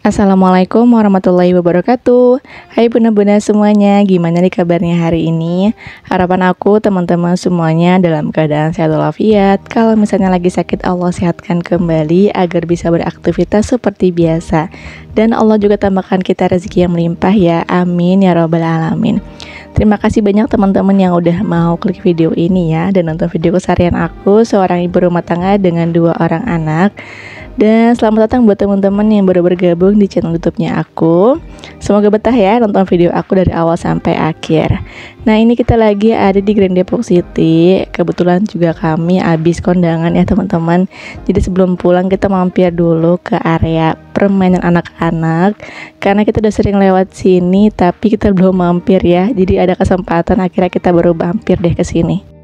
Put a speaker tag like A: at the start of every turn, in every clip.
A: Assalamualaikum warahmatullahi wabarakatuh. Hai bunda-bunda semuanya, gimana nih kabarnya hari ini? Harapan aku teman-teman semuanya dalam keadaan sehat walafiat. Kalau misalnya lagi sakit, Allah sehatkan kembali agar bisa beraktivitas seperti biasa. Dan Allah juga tambahkan kita rezeki yang melimpah ya, amin ya robbal alamin. Terima kasih banyak teman-teman yang udah mau klik video ini ya, dan nonton video keseharian aku, seorang ibu rumah tangga dengan 2 orang anak. Dan selamat datang buat teman-teman yang baru bergabung di channel YouTube-nya aku. Semoga betah ya nonton video aku dari awal sampai akhir. Nah, ini kita lagi ada di Grand Depok City. Kebetulan juga kami habis kondangan ya teman-teman. Jadi sebelum pulang kita mampir dulu ke area permainan anak-anak, karena kita udah sering lewat sini tapi kita belum mampir ya. Jadi ada kesempatan akhirnya kita baru mampir deh ke sini.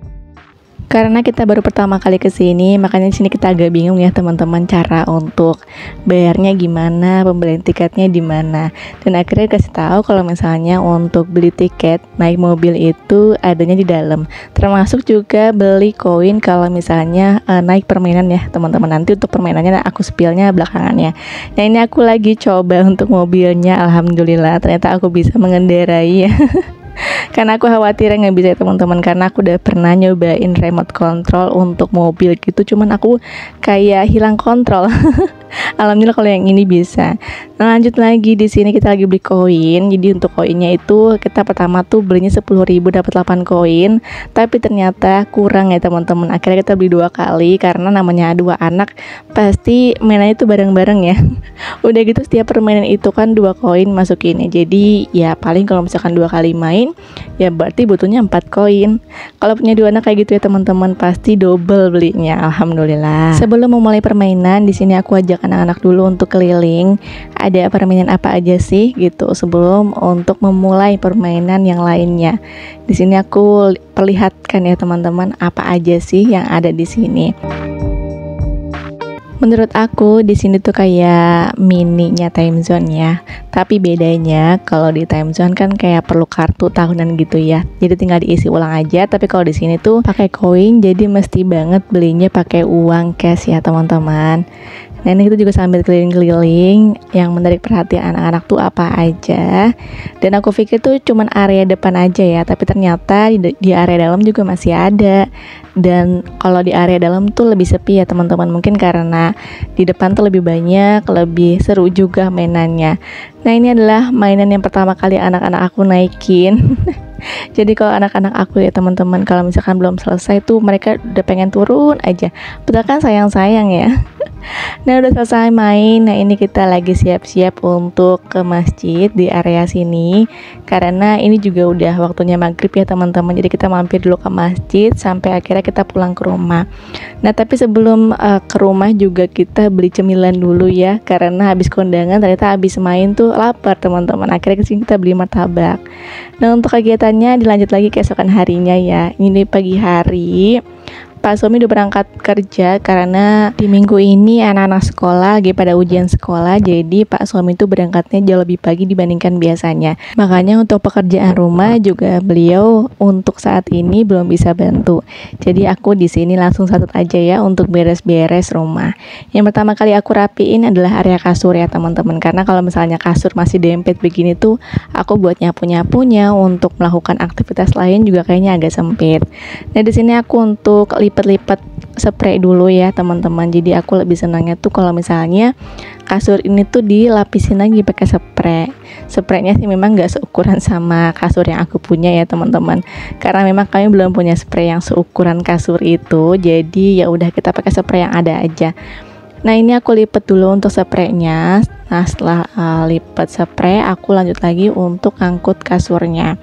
A: Karena kita baru pertama kali ke sini, makanya di sini kita agak bingung ya teman-teman, cara untuk bayarnya gimana, pembelian tiketnya di mana. Dan akhirnya kasih tahu kalau misalnya untuk beli tiket naik mobil itu adanya di dalam. Termasuk juga beli koin kalau misalnya naik permainan ya teman-teman. Nanti untuk permainannya aku spillnya belakangannya. Nah, ini aku lagi coba untuk mobilnya, alhamdulillah ternyata aku bisa mengendarai ya. Karena aku khawatir nggak bisa ya teman-teman, karena aku udah pernah nyobain remote control untuk mobil gitu, cuman aku kayak hilang kontrol. Alhamdulillah kalau yang ini bisa. Nah, lanjut lagi, di sini kita lagi beli koin. Jadi untuk koinnya itu kita pertama tuh belinya 10.000 dapat 8 koin, tapi ternyata kurang ya teman-teman. Akhirnya kita beli 2 kali karena namanya 2 anak pasti mainannya itu bareng-bareng ya. Udah gitu setiap permainan itu kan 2 koin masukinnya. Jadi ya paling kalau misalkan 2 kali main ya berarti butuhnya 4 koin. Kalau punya 2 anak kayak gitu ya teman-teman, pasti double belinya. Alhamdulillah. Sebelum memulai permainan, di sini aku ajak anak-anak dulu untuk keliling. Ada permainan apa aja sih gitu sebelum untuk memulai permainan yang lainnya. Di sini aku perlihatkan ya teman-teman apa aja sih yang ada di sini. Menurut aku di sini tuh kayak mininya time zone ya. Tapi bedanya kalau di time zone kan kayak perlu kartu tahunan gitu ya. Jadi tinggal diisi ulang aja. Tapi kalau di sini tuh pakai koin, jadi mesti banget belinya pakai uang cash ya teman-teman. Nah, ini kita juga sambil keliling-keliling. Yang menarik perhatian anak-anak tuh apa aja. Dan aku pikir tuh cuman area depan aja ya, tapi ternyata di area dalam juga masih ada. Dan kalau di area dalam tuh lebih sepi ya teman-teman, mungkin karena di depan tuh lebih banyak, lebih seru juga mainannya. Nah, ini adalah mainan yang pertama kali anak-anak aku naikin. Jadi kalau anak-anak aku ya teman-teman, kalau misalkan belum selesai tuh mereka udah pengen turun aja. Padahal kan sayang-sayang ya. Nah, udah selesai main. Nah, ini kita lagi siap-siap untuk ke masjid di area sini. Karena ini juga udah waktunya maghrib ya teman-teman. Jadi kita mampir dulu ke masjid sampai akhirnya kita pulang ke rumah. Nah, tapi sebelum ke rumah juga kita beli cemilan dulu ya. Karena habis kondangan ternyata habis main tuh lapar teman-teman. Akhirnya kesini kita beli martabak. Nah, untuk kegiatannya dilanjut lagi keesokan harinya ya. Ini pagi hari Pak suami udah berangkat kerja karena di minggu ini anak-anak sekolah lagi pada ujian sekolah. Jadi Pak suami itu berangkatnya jauh lebih pagi dibandingkan biasanya. Makanya untuk pekerjaan rumah juga beliau untuk saat ini belum bisa bantu. Jadi aku di sini langsung satut aja ya untuk beres-beres rumah. Yang pertama kali aku rapiin adalah area kasur ya teman-teman. Karena kalau misalnya kasur masih dempet begini tuh, aku buat nyapu-nyapunya untuk melakukan aktivitas lain juga kayaknya agak sempit. Nah, di sini aku untuk lipat-lipat spray dulu ya teman-teman. Jadi aku lebih senangnya tuh kalau misalnya kasur ini tuh dilapisin lagi pakai spray. Spraynya sih memang gak seukuran sama kasur yang aku punya ya teman-teman. Karena memang kami belum punya spray yang seukuran kasur itu. Jadi ya udah kita pakai spray yang ada aja. Nah, ini aku lipat dulu untuk spraynya. Nah, setelah lipat spray, aku lanjut lagi untuk angkut kasurnya.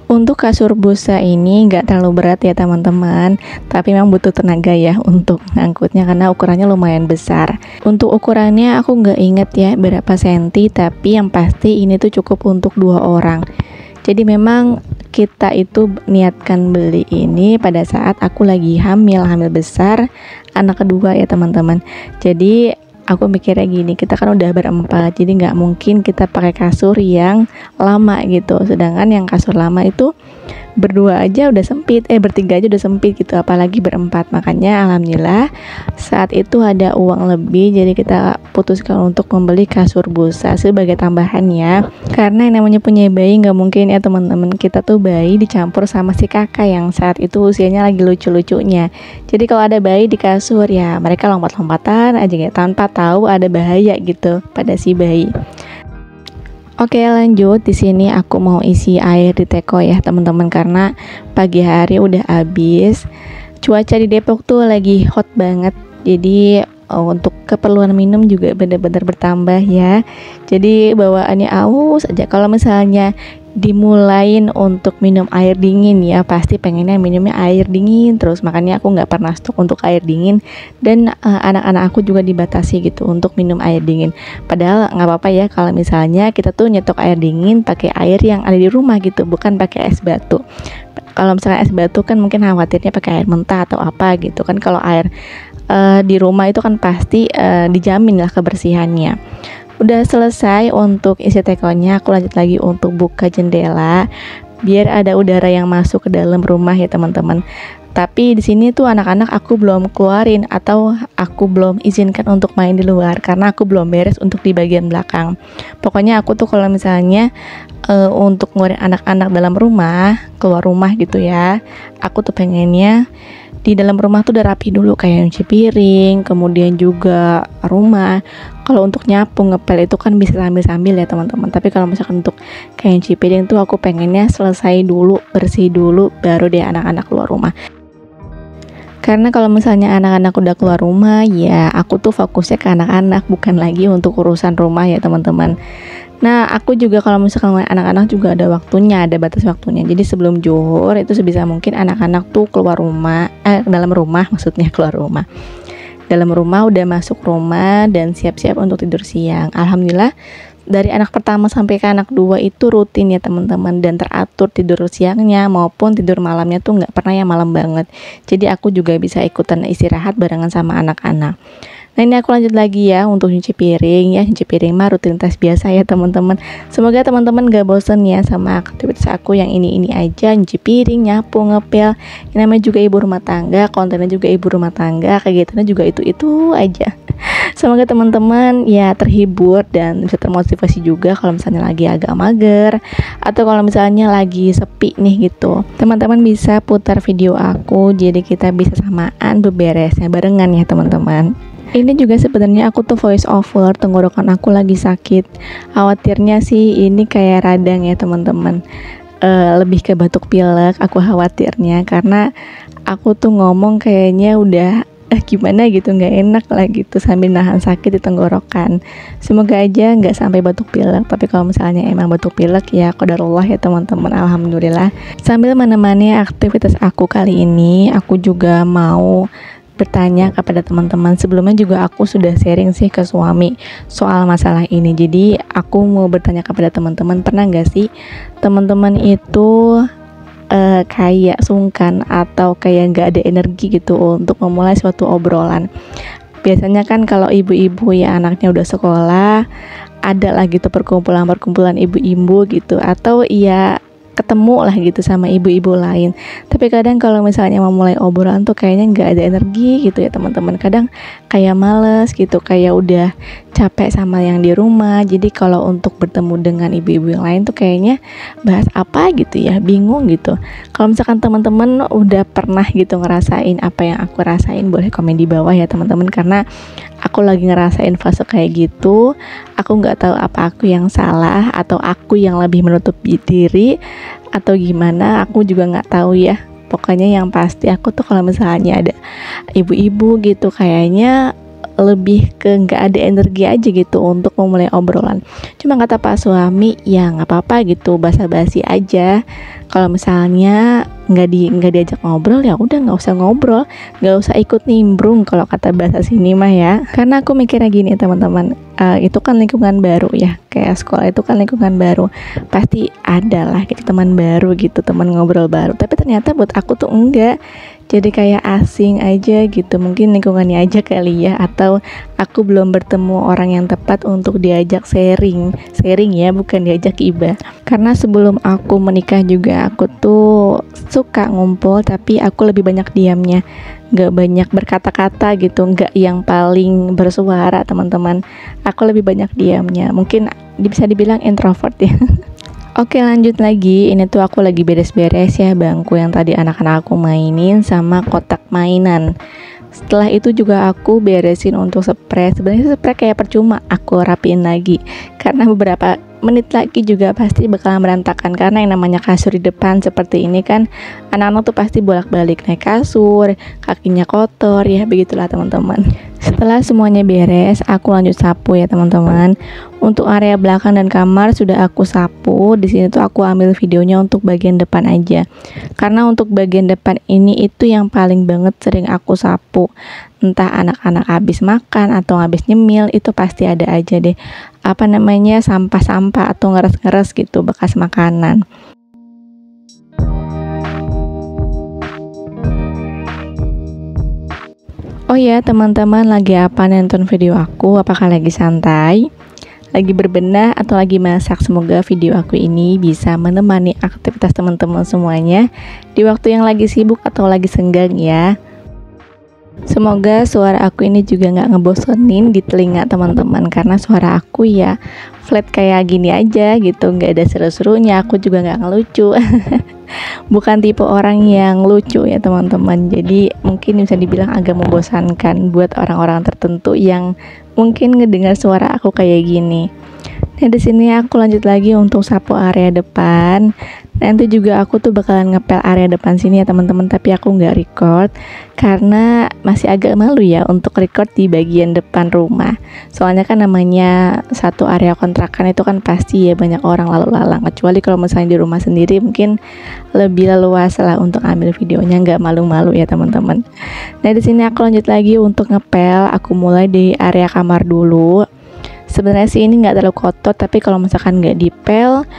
A: Untuk kasur busa ini nggak terlalu berat ya teman-teman, tapi memang butuh tenaga ya untuk ngangkutnya karena ukurannya lumayan besar. Untuk ukurannya aku nggak inget ya berapa senti, tapi yang pasti ini tuh cukup untuk 2 orang. Jadi memang kita itu niatkan beli ini pada saat aku lagi hamil besar anak kedua ya teman-teman. Jadi aku mikirnya gini, kita kan udah berempat, jadi nggak mungkin kita pakai kasur yang lama gitu. Sedangkan yang kasur lama itu berdua aja udah sempit, bertiga aja udah sempit gitu, apalagi berempat. Makanya alhamdulillah saat itu ada uang lebih, jadi kita putuskan untuk membeli kasur busa sebagai tambahan ya. Karena yang namanya punya bayi nggak mungkin ya teman-teman, kita tuh bayi dicampur sama si kakak yang saat itu usianya lagi lucu-lucunya. Jadi kalau ada bayi di kasur ya mereka lompat-lompatan aja ya, tanpa tahu ada bahaya gitu pada si bayi. Oke, lanjut. Di sini aku mau isi air di teko ya teman-teman, karena pagi hari udah habis. Cuaca di Depok tuh lagi hot banget. Jadi untuk keperluan minum juga benar-benar bertambah ya. Jadi bawaannya aus aja. Kalau misalnya dimulain untuk minum air dingin ya, pasti pengennya minumnya air dingin terus. Makanya aku nggak pernah stok untuk air dingin, dan anak-anak aku juga dibatasi gitu untuk minum air dingin. Padahal nggak apa-apa ya kalau misalnya kita tuh nyetok air dingin pakai air yang ada di rumah gitu, bukan pakai es batu. Kalau misalnya es batu kan mungkin khawatirnya pakai air mentah atau apa gitu kan. Kalau air di rumah itu kan pasti dijamin lah kebersihannya. Udah selesai untuk isi tekonya, aku lanjut lagi untuk buka jendela biar ada udara yang masuk ke dalam rumah ya teman-teman. Tapi di sini tuh anak-anak aku belum keluarin atau aku belum izinkan untuk main di luar karena aku belum beres untuk di bagian belakang. Pokoknya aku tuh kalau misalnya untuk ngeluarin anak-anak dalam rumah, keluar rumah gitu ya, aku tuh pengennya di dalam rumah tuh udah rapi dulu, kayak nyuci piring, kemudian juga rumah. Kalau untuk nyapu ngepel itu kan bisa sambil-sambil ya teman-teman. Tapi kalau misalkan untuk kayak nyuci piring tuh aku pengennya selesai dulu, bersih dulu, baru deh anak-anak keluar rumah. Karena kalau misalnya anak-anak udah keluar rumah, ya aku tuh fokusnya ke anak-anak, bukan lagi untuk urusan rumah ya teman-teman. Nah, aku juga kalau misalkan anak-anak juga ada waktunya, ada batas waktunya. Jadi sebelum zuhur itu sebisa mungkin anak-anak tuh keluar rumah, dalam rumah maksudnya keluar rumah. Dalam rumah udah masuk rumah dan siap-siap untuk tidur siang. Alhamdulillah dari anak pertama sampai ke anak 2 itu rutin ya teman-teman, dan teratur tidur siangnya maupun tidur malamnya tuh nggak pernah yang malam banget. Jadi aku juga bisa ikutan istirahat barengan sama anak-anak. Nah, ini aku lanjut lagi ya untuk nyuci piring ya. Nyuci piring mah rutinitas biasa ya teman-teman. Semoga teman-teman gak bosen ya sama aktivitas aku yang ini aja, nyuci piring, nyapu, ngepel. Ini namanya juga ibu rumah tangga, kontennya juga ibu rumah tangga, kegiatannya juga itu aja. Semoga teman-teman ya terhibur dan bisa termotivasi juga kalau misalnya lagi agak mager atau kalau misalnya lagi sepi nih gitu. Teman-teman bisa putar video aku, jadi kita bisa samaan beberesnya barengan ya teman-teman. Ini juga sebenarnya aku tuh voice over, tenggorokan aku lagi sakit. Khawatirnya sih ini kayak radang ya teman-teman. Lebih ke batuk pilek aku khawatirnya, karena aku tuh ngomong kayaknya udah gimana gitu, nggak enak lah gitu sambil nahan sakit di tenggorokan. Semoga aja nggak sampai batuk pilek, tapi kalau misalnya emang batuk pilek ya qadarullah ya teman-teman. Alhamdulillah. Sambil menemani aktivitas aku kali ini, aku juga mau bertanya kepada teman-teman. Sebelumnya juga aku sudah sharing sih ke suami soal masalah ini. Jadi aku mau bertanya kepada teman-teman, pernah nggak sih teman-teman itu kayak sungkan atau kayak nggak ada energi gitu untuk memulai suatu obrolan? Biasanya kan kalau ibu-ibu ya anaknya udah sekolah, ada lah gitu perkumpulan ibu-ibu gitu, atau ya ketemu lah gitu sama ibu-ibu lain. Tapi kadang kalau misalnya mau mulai obrolan tuh kayaknya nggak ada energi gitu ya teman-teman. Kadang kayak males gitu, kayak udah capek sama yang di rumah. Jadi kalau untuk bertemu dengan ibu-ibu yang lain tuh kayaknya bahas apa gitu ya, bingung gitu. Kalau misalkan teman-teman udah pernah gitu ngerasain apa yang aku rasain, boleh komen di bawah ya teman-teman, karena aku lagi ngerasain fase kayak gitu. Aku nggak tahu apa aku yang salah atau aku yang lebih menutup diri atau gimana, aku juga nggak tahu ya. Pokoknya yang pasti aku tuh kalau misalnya ada ibu-ibu gitu kayaknya lebih ke nggak ada energi aja gitu untuk memulai obrolan. Cuma kata Pak suami ya nggak apa-apa gitu, basa-basi aja. Kalau misalnya nggak diajak ngobrol ya udah nggak usah ngobrol, nggak usah ikut nimbrung kalau kata bahasa sini mah ya. Karena aku mikirnya gini teman-teman, itu kan lingkungan baru ya, kayak sekolah itu kan lingkungan baru, pasti ada lah gitu teman baru gitu, teman ngobrol baru. Tapi ternyata buat aku tuh enggak. jadi kayak asing aja gitu. Mungkin lingkungannya aja kali ya, atau aku belum bertemu orang yang tepat untuk diajak sharing ya, bukan diajak gibah. Karena sebelum aku menikah juga aku tuh suka ngumpul, tapi aku lebih banyak diamnya, nggak banyak berkata-kata gitu, nggak yang paling bersuara teman-teman. Aku lebih banyak diamnya, mungkin bisa dibilang introvert ya. Oke, lanjut lagi. Ini tuh aku lagi beres-beres ya bangku yang tadi anak-anak aku mainin sama kotak mainan. Setelah itu juga aku beresin untuk spray. Sebenarnya spray kayak percuma, aku rapiin lagi karena beberapa menit lagi juga pasti bakalan berantakan, karena yang namanya kasur di depan seperti ini kan, anak-anak tuh pasti bolak-balik naik kasur, kakinya kotor ya, begitulah teman-teman. Setelah semuanya beres, aku lanjut sapu ya teman-teman. Untuk area belakang dan kamar sudah aku sapu. Di sini tuh aku ambil videonya untuk bagian depan aja, karena untuk bagian depan ini itu yang paling banget sering aku sapu. Entah anak-anak habis makan atau habis nyemil, itu pasti ada aja deh sampah-sampah atau ngeres-ngeres gitu, bekas makanan. Oh ya teman-teman, lagi apa nonton video aku? Apakah lagi santai, lagi berbenah, atau lagi masak? Semoga video aku ini bisa menemani aktivitas teman-teman semuanya di waktu yang lagi sibuk atau lagi senggang ya. Semoga suara aku ini juga nggak ngebosenin di telinga teman-teman, karena suara aku ya flat kayak gini aja gitu, nggak ada seru-serunya. Aku juga nggak ngelucu. Bukan tipe orang yang lucu ya teman-teman, jadi mungkin bisa dibilang agak membosankan buat orang-orang tertentu yang mungkin ngedengar suara aku kayak gini. Nah, di sini aku lanjut lagi untuk sapu area depan. Nanti juga aku tuh bakalan ngepel area depan sini ya teman-teman, tapi aku nggak record karena masih agak malu ya untuk record di bagian depan rumah. Soalnya kan namanya satu area kontrakan itu kan pasti ya banyak orang lalu lalang. Kecuali kalau misalnya di rumah sendiri mungkin lebih leluasa lah untuk ambil videonya, nggak malu-malu ya teman-teman. Nah, di sini aku lanjut lagi untuk ngepel. Aku mulai di area kamar dulu. Sebenarnya sih ini nggak terlalu kotor, tapi kalau misalkan nggak dipel,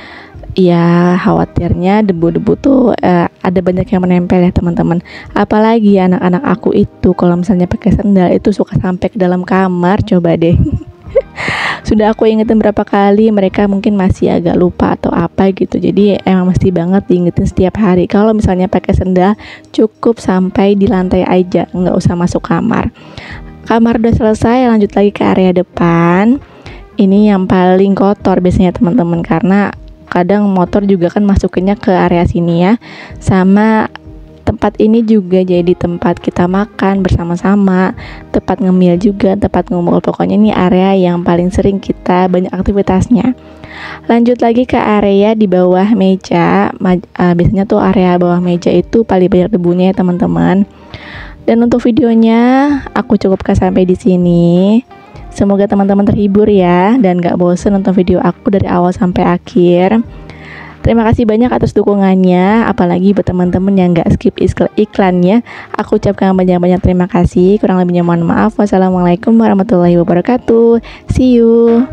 A: ya khawatirnya debu-debu tuh ada banyak yang menempel ya teman-teman. Apalagi anak-anak aku itu kalau misalnya pakai sendal itu suka sampai ke dalam kamar, coba deh. Sudah aku ingetin berapa kali, mereka mungkin masih agak lupa atau apa gitu. Jadi emang mesti banget diingetin setiap hari. Kalau misalnya pakai sendal, cukup sampai di lantai aja, nggak usah masuk kamar. Kamar udah selesai, lanjut lagi ke area depan. Ini yang paling kotor biasanya teman-teman, karena kadang motor juga kan masukinnya ke area sini ya. Sama tempat ini juga jadi tempat kita makan bersama-sama, tempat ngemil juga, tempat ngumpul. Pokoknya ini area yang paling sering kita banyak aktivitasnya. Lanjut lagi ke area di bawah meja. Biasanya tuh area bawah meja itu paling banyak debunya ya teman-teman. Dan untuk videonya aku cukupkan sampai di sini. Semoga teman-teman terhibur ya dan gak bosen nonton video aku dari awal sampai akhir. Terima kasih banyak atas dukungannya, apalagi buat teman-teman yang gak skip iklannya. Aku ucapkan banyak-banyak terima kasih. Kurang lebihnya mohon maaf. Wassalamualaikum warahmatullahi wabarakatuh. See you.